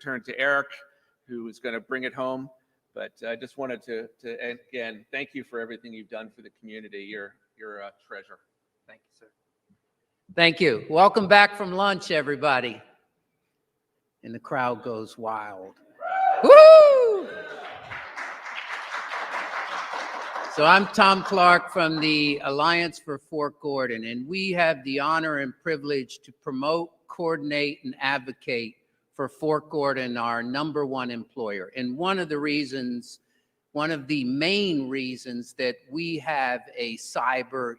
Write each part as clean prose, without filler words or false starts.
turn to Eric, who is going to bring it home. But I just wanted to again, thank you for everything you've done for the community. You're a treasure. Thank you, sir. Thank you. Welcome back from lunch, everybody. And the crowd goes wild. Woo! So I'm Tom Clark from the Alliance for Fort Gordon, and we have the honor and privilege to promote, coordinate, and advocate for Fort Gordon, our #1 employer. And one of the main reasons that we have a cyber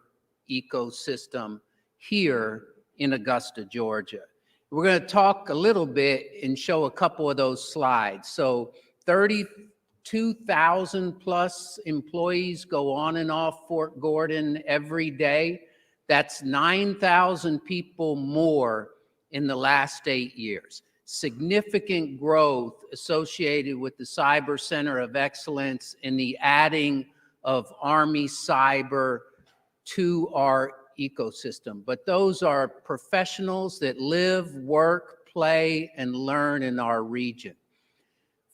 ecosystem here in Augusta, Georgia. We're going to talk a little bit and show a couple of those slides. So 32,000 plus employees go on and off Fort Gordon every day. That's 9,000 people more in the last 8 years. Significant growth associated with the Cyber Center of Excellence and the adding of Army Cyber to our ecosystem. But those are professionals that live, work, play, and learn in our region.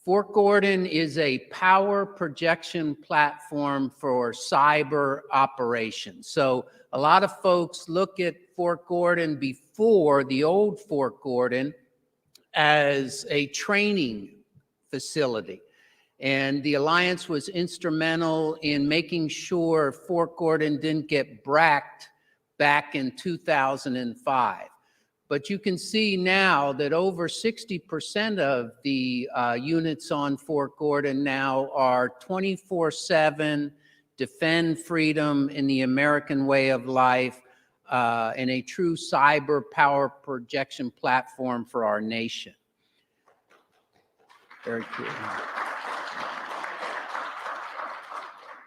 Fort Gordon is a power projection platform for cyber operations. So a lot of folks look at Fort Gordon before the old Fort Gordon as a training facility. And the Alliance was instrumental in making sure Fort Gordon didn't get bracked back in 2005. But you can see now that over 60% of the units on Fort Gordon now are 24/7, defend freedom in the American way of life, and a true cyber power projection platform for our nation. Very cool.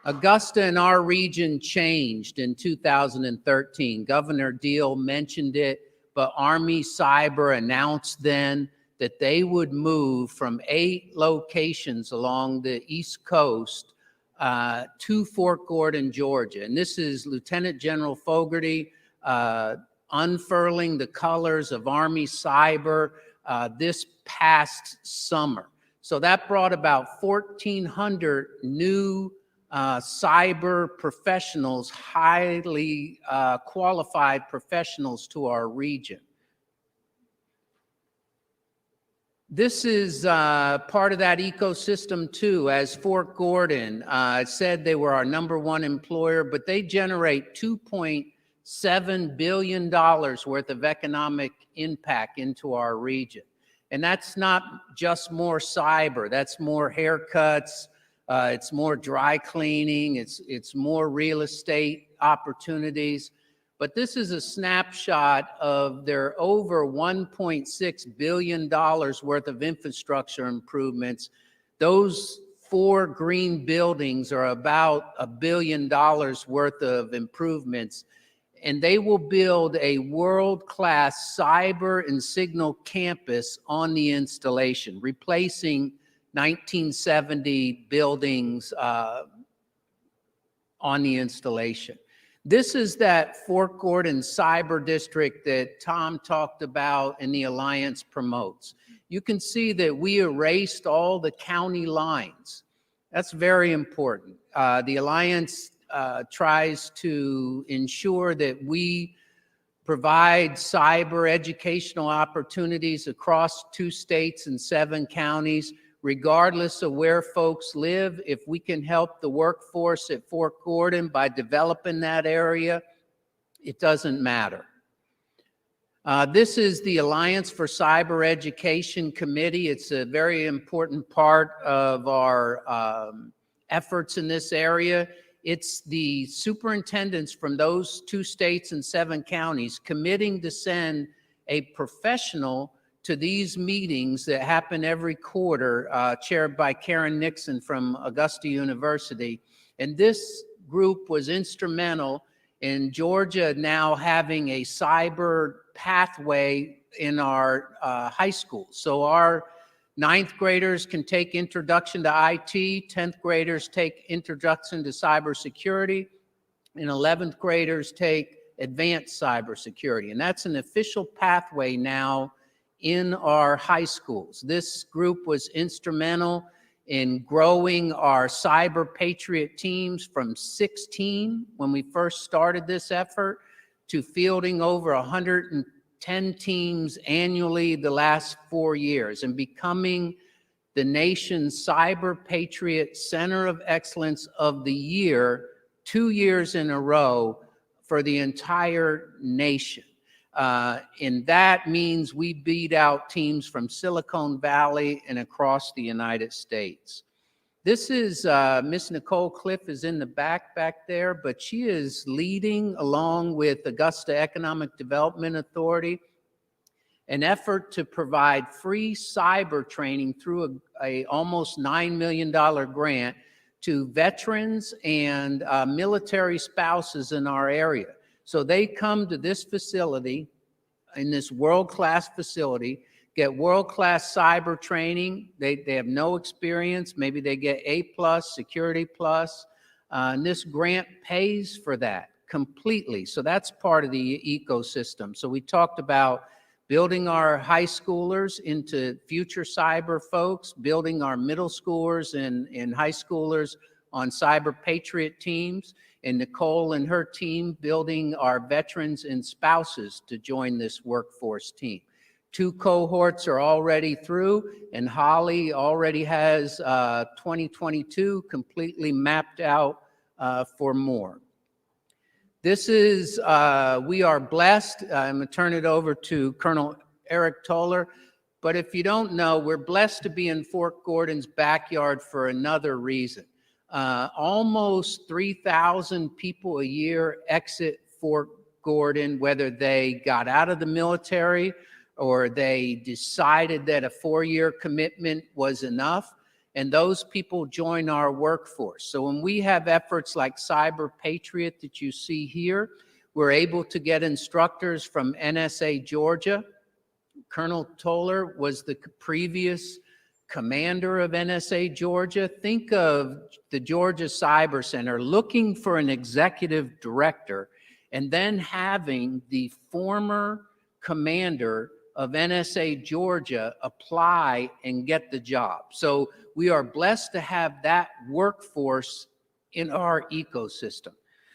Augusta and our region changed in 2013. Governor Deal mentioned it, but Army Cyber announced then that they would move from 8 locations along the East Coast to Fort Gordon, Georgia. And this is Lieutenant General Fogarty unfurling the colors of Army Cyber this past summer. So that brought about 1,400 new cyber professionals, highly qualified professionals to our region. This is part of that ecosystem too, as Fort Gordon said they were our #1 employer, but they generate $2.7 billion worth of economic impact into our region. And that's not just more cyber, that's more haircuts, it's more dry cleaning, it's more real estate opportunities. But this is a snapshot of their over $1.6 billion worth of infrastructure improvements. Those 4 green buildings are about $1 billion worth of improvements. And they will build a world-class cyber and signal campus on the installation, replacing 1970 buildings on the installation. This is that Fort Gordon Cyber District that Tom talked about and the Alliance promotes. You can see that we erased all the county lines. That's very important. The Alliance tries to ensure that we provide cyber educational opportunities across 2 states and 7 counties, regardless of where folks live. If we can help the workforce at Fort Gordon by developing that area, it doesn't matter. This is the Alliance for Cyber Education Committee. It's a very important part of our efforts in this area. It's the superintendents from those 2 states and 7 counties committing to send a professional to these meetings that happen every quarter, chaired by Karen Nixon from Augusta University. And this group was instrumental in Georgia now having a cyber pathway in our high school. So our 9th graders can take Introduction to IT, 10th graders take Introduction to Cybersecurity, and 11th graders take Advanced Cybersecurity. And that's an official pathway now in our high schools. This group was instrumental in growing our Cyber Patriot teams from 16 when we first started this effort to fielding over 110 teams annually the last 4 years and becoming the nation's Cyber Patriot Center of Excellence of the Year 2 years in a row for the entire nation. And that means we beat out teams from Silicon Valley and across the United States. This is Miss Nicole Cliff is in the back there, but she is leading along with Augusta Economic Development Authority an effort to provide free cyber training through a almost $9 million grant to veterans and military spouses in our area. So they come to this facility, in this world-class facility, get world-class cyber training. They have no experience. Maybe they get A+, Security+, and this grant pays for that completely. So that's part of the ecosystem. So we talked about building our high schoolers into future cyber folks, building our middle schoolers and high schoolers on Cyber Patriot teams, and Nicole and her team building our veterans and spouses to join this workforce team. 2 cohorts are already through, and Holly already has 2022 completely mapped out for more. This is, we are blessed. I'm going to turn it over to Colonel Eric Toler. But if you don't know, we're blessed to be in Fort Gordon's backyard for another reason. Almost 3,000 people a year exit Fort Gordon, whether they got out of the military or they decided that a 4-year commitment was enough. And those people join our workforce. So when we have efforts like Cyber Patriot that you see here, we're able to get instructors from NSA Georgia. Colonel Toler was the previous commander of NSA Georgia. Think of the Georgia Cyber Center looking for an executive director and then having the former commander of NSA Georgia apply and get the job. So we are blessed to have that workforce in our ecosystem.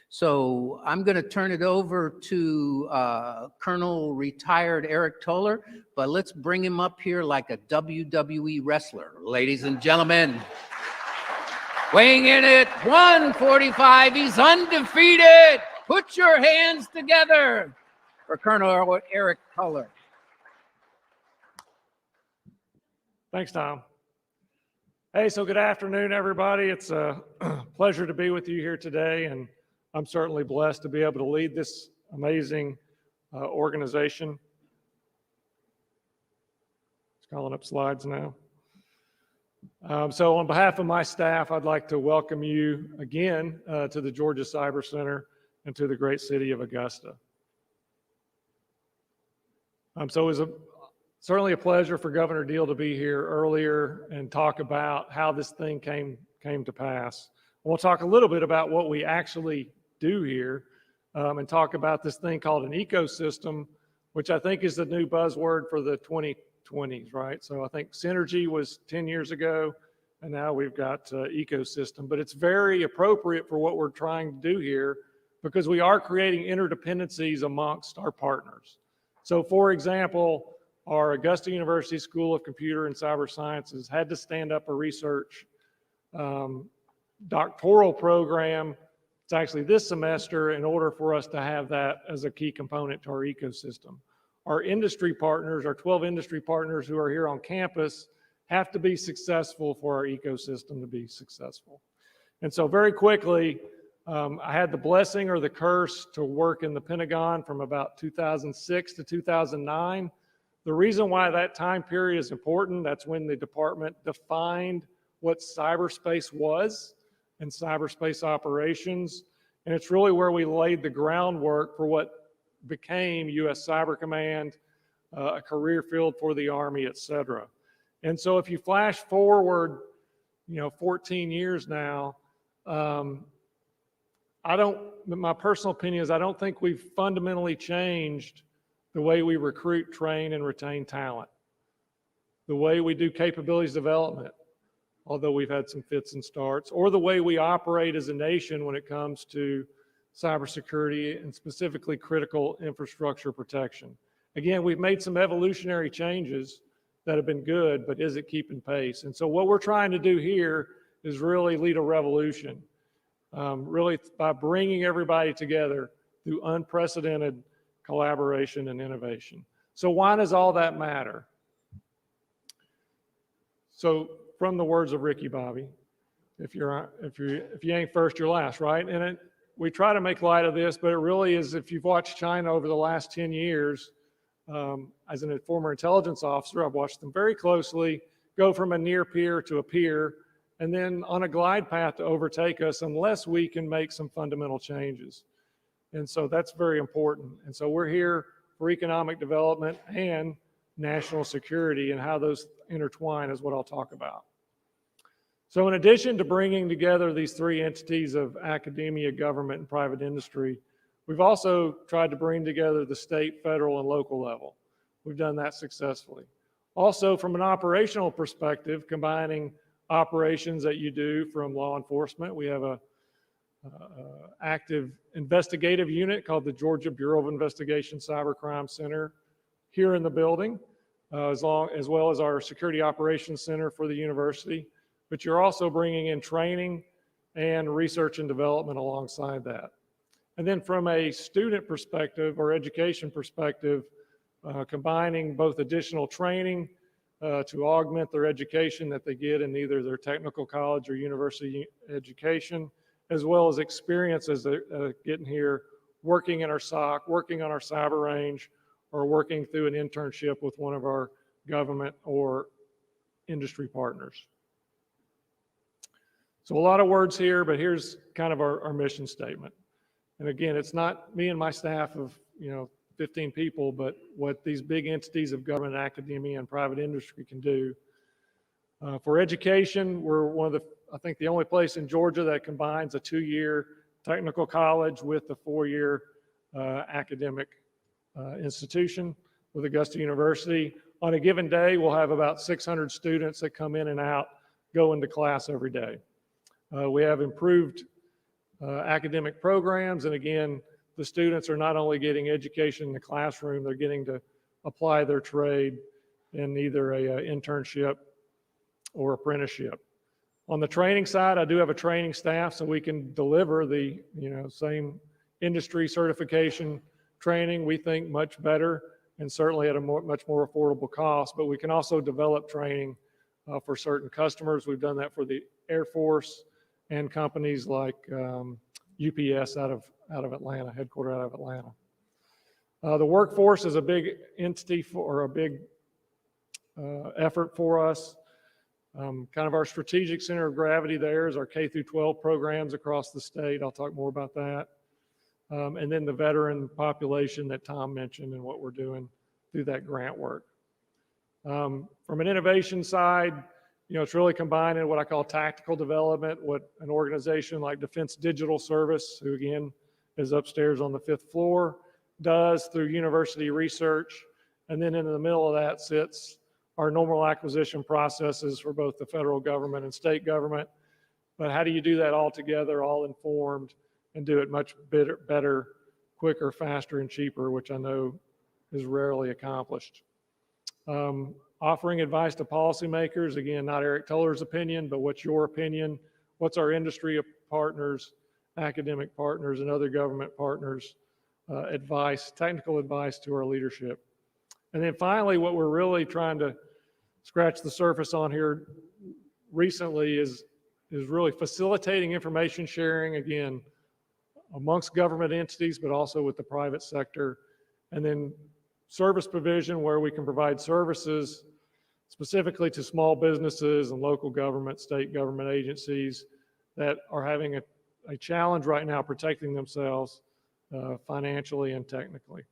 So I'm going to turn it over to Colonel retired Eric Toler, but let's bring him up here like a WWE wrestler, ladies and gentlemen. Weighing in at 145, he's undefeated. Put your hands together for Colonel Eric Toler. Thanks, Tom. Hey, so good afternoon, everybody. It's a pleasure to be with you here today, and I'm certainly blessed to be able to lead this amazing organization. It's calling up slides now. So on behalf of my staff, I'd like to welcome you again to the Georgia Cyber Center and to the great city of Augusta. So it was certainly a pleasure for Governor Deal to be here earlier and talk about how this thing came to pass. We'll talk a little bit about what we actually do here and talk about this thing called an ecosystem, which I think is the new buzzword for the 2020s, right? So I think synergy was 10 years ago, and now we've got ecosystem. But it's very appropriate for what we're trying to do here because we are creating interdependencies amongst our partners. So for example, our Augusta University School of Computer and Cyber Sciences had to stand up a research doctoral program. It's actually this semester in order for us to have that as a key component to our ecosystem. Our industry partners, our 12 industry partners who are here on campus have to be successful for our ecosystem to be successful. And so very quickly, I had the blessing or the curse to work in the Pentagon from about 2006 to 2009. The reason why that time period is important, that's when the department defined what cyberspace was and cyberspace operations. And it's really where we laid the groundwork for what became U.S. Cyber Command, a career field for the Army, et cetera. And so if you flash forward, 14 years now, my personal opinion is I don't think we've fundamentally changed the way we recruit, train, and retain talent. the way we do capabilities development, although we've had some fits and starts, or the way we operate as a nation when it comes to cybersecurity and specifically critical infrastructure protection. Again, we've made some evolutionary changes that have been good, but is it keeping pace? And so what we're trying to do here is really lead a revolution, really by bringing everybody together through unprecedented collaboration and innovation. So why does all that matter? So from the words of Ricky Bobby, if you ain't first, you're last, right? And we try to make light of this, but it really is, if you've watched China over the last 10 years, as a former intelligence officer, I've watched them very closely go from a near peer to a peer, and then on a glide path to overtake us unless we can make some fundamental changes. And so that's very important. And so we're here for economic development and national security, and how those intertwine is what I'll talk about. So in addition to bringing together these three entities of academia, government, and private industry, we've also tried to bring together the state, federal, and local level. We've done that successfully. Also, from an operational perspective, combining operations that you do from law enforcement, we have a active investigative unit called the Georgia Bureau of Investigation Cybercrime Center here in the building, as well as our Security Operations Center for the university. But you're also bringing in training and research and development alongside that. And then from a student perspective or education perspective, combining both additional training to augment their education that they get in either their technical college or university education, as well as experience as they're getting here, working in our SOC, working on our cyber range, or working through an internship with one of our government or industry partners. So a lot of words here, but here's kind of our mission statement. And again, it's not me and my staff of 15 people, but what these big entities of government, academia, and private industry can do. For education, we're one of the, I think, the only place in Georgia that combines a 2-year technical college with a 4-year academic institution with Augusta University. On a given day, we'll have about 600 students that come in and out, go into class every day. We have improved academic programs, and again, the students are not only getting education in the classroom, they're getting to apply their trade in either a internship or apprenticeship. On the training side, I do have a training staff, so we can deliver the same industry certification training, we think, much better and certainly at a much more affordable cost. But we can also develop training for certain customers. We've done that for the Air Force and companies like UPS out of Atlanta, headquartered out of Atlanta. The workforce is a big entity or a big effort for us. Kind of our strategic center of gravity there is our K through 12 programs across the state. I'll talk more about that. And then the veteran population that Tom mentioned and what we're doing through that grant work. From an innovation side, it's really combining what I call tactical development, what an organization like Defense Digital Service, who again is upstairs on the 5th floor, does through university research. And then in the middle of that sits our normal acquisition processes for both the federal government and state government. But how do you do that all together, all informed, and do it much better, quicker, faster, and cheaper, which I know is rarely accomplished. Offering advice to policymakers, again, not Eric Toler's opinion, but what's your opinion? What's our industry partners, academic partners, and other government partners' advice, technical advice to our leadership? And then finally, what we're really trying to scratch the surface on here recently is really facilitating information sharing, again, amongst government entities, but also with the private sector. And then service provision, where we can provide services specifically to small businesses and local government, state government agencies that are having a challenge right now protecting themselves financially and technically.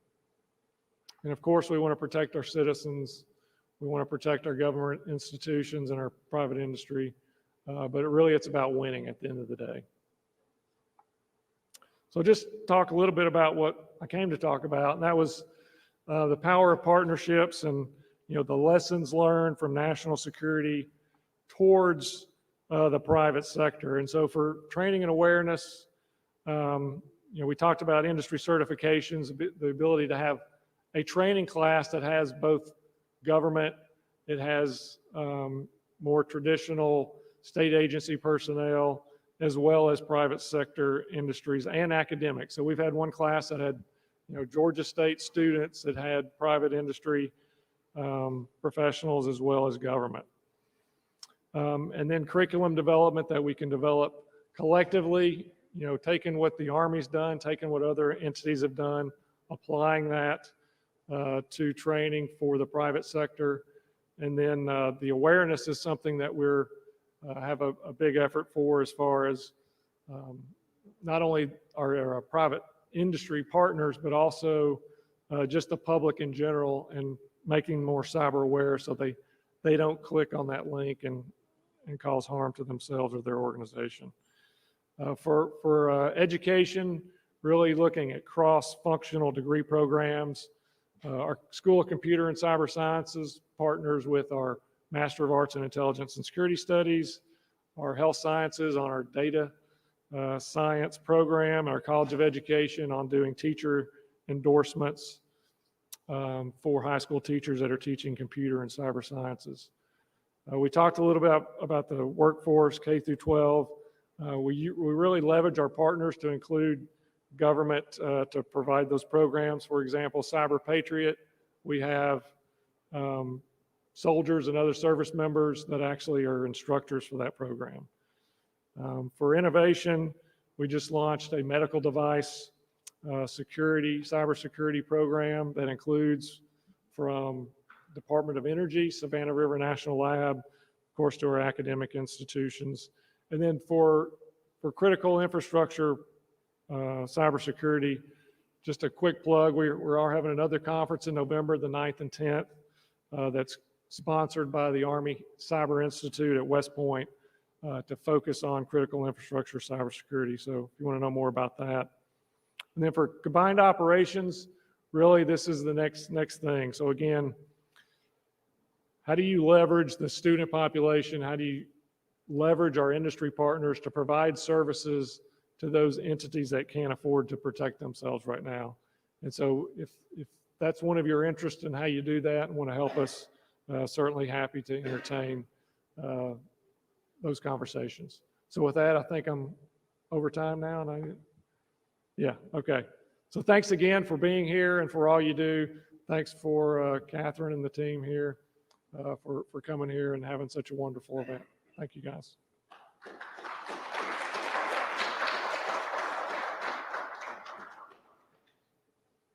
And of course, we want to protect our citizens. We want to protect our government institutions and our private industry. But it's about winning at the end of the day. So just talk a little bit about what I came to talk about, and that was the power of partnerships and the lessons learned from national security towards the private sector. And so for training and awareness, we talked about industry certifications, the ability to have a training class that has both government, it has more traditional state agency personnel, as well as private sector industries and academics. So we've had one class that had, Georgia State students that had private industry professionals as well as government. And then curriculum development that we can develop collectively, taking what the Army's done, taking what other entities have done, applying that to training for the private sector. And then the awareness is something that we're have a big effort for, as far as not only our private industry partners, but also just the public in general, and making more cyber aware so they don't click on that link and cause harm to themselves or their organization. For education, really looking at cross-functional degree programs. Our School of Computer and Cyber Sciences partners with our Master of Arts in Intelligence and Security Studies, our Health Sciences on our Data Science program, our College of Education on doing teacher endorsements for high school teachers that are teaching computer and cyber sciences. We talked a little bit about the workforce, K through 12. We really leverage our partners to include government to provide those programs. For example, Cyber Patriot, we have soldiers and other service members that actually are instructors for that program. For innovation, we just launched a medical device cybersecurity program that includes from Department of Energy, Savannah River National Lab, of course, to our academic institutions. And then for critical infrastructure cybersecurity, just a quick plug, we are having another conference in November, the 9th and 10th, that's sponsored by the Army Cyber Institute at West Point to focus on critical infrastructure cybersecurity. So if you want to know more about that. And then for combined operations, really this is the next thing. So again, how do you leverage the student population? How do you leverage our industry partners to provide services to those entities that can't afford to protect themselves right now? And so if that's one of your interests in how you do that and want to help us, certainly happy to entertain those conversations. So with that, I think I'm over time now. And yeah, okay. So thanks again for being here and for all you do. Thanks for Catherine and the team here for coming here and having such a wonderful event. Thank you, guys.